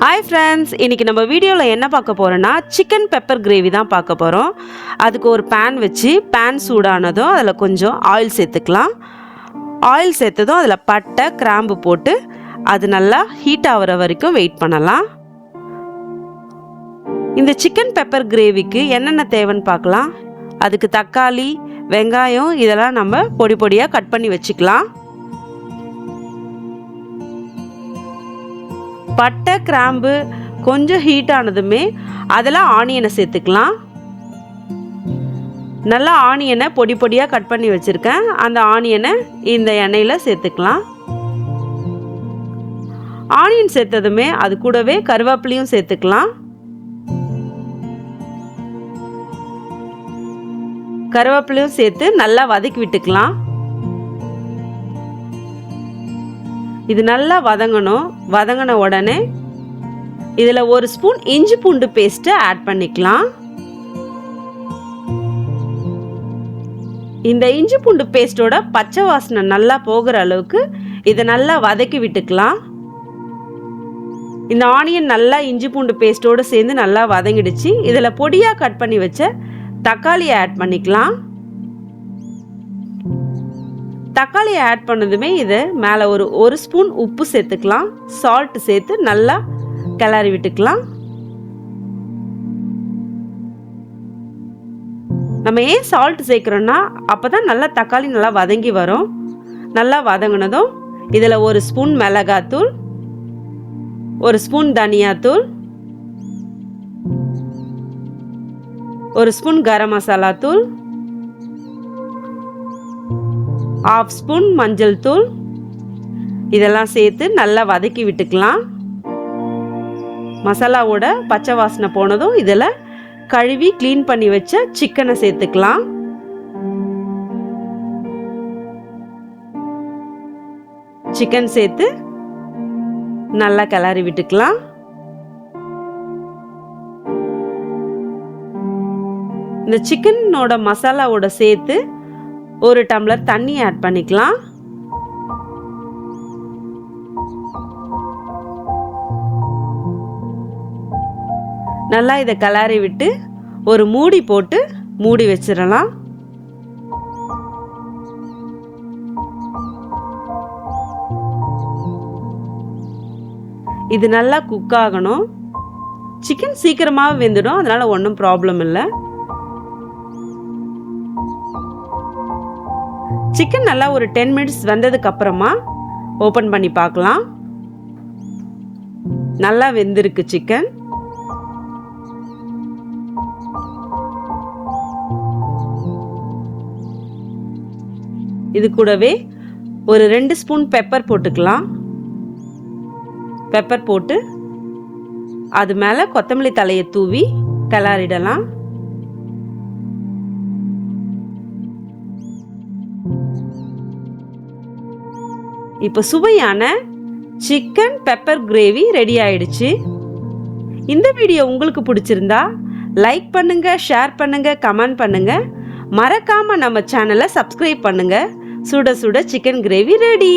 Hi friends, இன்னைக்கு நம்ம வீடியோல என்ன பார்க்க போறோம்னா chicken pepper gravy தான் பார்க்க போறோம். அதுக்கு ஒரு pan வச்சு pan சூடானதும் அதுல கொஞ்சம் oil சேர்த்துக்கலாம். oil சேர்த்ததும் அதுல பட்டை கிராம்பு போட்டு அது நல்லா ஹீட் ஆவற வரைக்கும் வெயிட் பண்ணலாம். இந்த chicken pepper gravyக்கு என்னென்ன தேவைன்னு பார்க்கலாம். அதுக்கு தக்காளி, வெங்காயம் இதெல்லாம் நம்ம பொடி பொடியா கட் பண்ணி வச்சுக்கலாம். பட்டை கிராம்பு கொஞ்சம் ஹீட் ஆனதுமே அதில் ஆனியனை சேர்த்துக்கலாம். நல்லா ஆனியனை பொடி பொடியாக கட் பண்ணி வச்சுருக்கேன். அந்த ஆனியனை இந்த எண்ணெயில் சேர்த்துக்கலாம். ஆனியன் சேர்த்ததுமே அது கூடவே கருவேப்பிலையும் சேர்த்துக்கலாம். கருவேப்பிலையும் சேர்த்து நல்லா வதக்கி விட்டுக்கலாம். இது நல்லா வதங்கணும். வதங்கின உடனே இதில் ஒரு ஸ்பூன் இஞ்சி பூண்டு பேஸ்ட்டை ஆட் பண்ணிக்கலாம். இந்த இஞ்சி பூண்டு பேஸ்ட்டோட பச்சை வாசனை நல்லா போகிற அளவுக்கு இதை நல்லா வதக்கி விட்டுக்கலாம். இந்த ஆனியன் நல்லா இஞ்சி பூண்டு பேஸ்ட்டோடு சேர்ந்து நல்லா வதங்கிடுச்சு. இதில் பொடியாக கட் பண்ணி வச்ச தக்காளியை ஆட் பண்ணிக்கலாம். தக்காளியை ஆட் பண்ணதுமே இது மேலே ஒரு ஸ்பூன் உப்பு சேர்த்துக்கலாம். சால்ட் சேர்த்து நல்லா கிளறி விட்டுக்கலாம். நம்ம ஏன் சால்ட் சேர்க்குறோன்னா அப்போ தான் நல்லா தக்காளி நல்லா வதங்கி வரும். நல்லா வதங்கினதும் இதில் ஒரு ஸ்பூன் மிளகாத்தூள், ஒரு ஸ்பூன் தனியாத்தூள், ஒரு ஸ்பூன் கரம் மசாலா தூள், 1/2 ஸ்பூன் மஞ்சள் தூள் இதெல்லாம் சேர்த்து நல்லா வதக்கி விட்டுக்கலாம். மசாலாவோட பச்சை வாசனை போனதும் இதில் கழுவி க்ளீன் பண்ணி வச்ச சிக்கனை சேர்த்துக்கலாம். சிக்கன் சேர்த்து நல்லா கிளறி விட்டுக்கலாம். இந்த சிக்கனோட மசாலாவோட சேர்த்து ஒரு டம்ளர் தண்ணி ஆட் பண்ணிக்கலாம். நல்லா இதை கிளறி விட்டு ஒரு மூடி போட்டு மூடி வச்சிடலாம். இது நல்லா குக் ஆகணும். சிக்கன் சீக்கிரமாக வெந்துடும், அதனால ஒன்றும் ப்ராப்ளம் இல்லை. சிக்கன் நல்லா ஒரு 10 மினிட்ஸ் வெந்ததுக்கு அப்புறமா ஓப்பன் பண்ணி பார்க்கலாம். நல்லா வெந்திருக்கு சிக்கன். இது கூடவே ஒரு 2 ஸ்பூன் பெப்பர் போட்டுக்கலாம். பெப்பர் போட்டு அது மேலே கொத்தமல்லி தலையை தூவி கிளறிடலாம். இப்போ சுவையான சிக்கன் பெப்பர் கிரேவி ரெடி ஆயிடுச்சு. இந்த வீடியோ உங்களுக்கு பிடிச்சிருந்தா லைக் பண்ணுங்க, ஷேர் பண்ணுங்க, கமெண்ட் பண்ணுங்க. மறக்காம நம்ம சேனலை சப்ஸ்கிரைப் பண்ணுங்க. சுட சுட சிக்கன் கிரேவி ரெடி.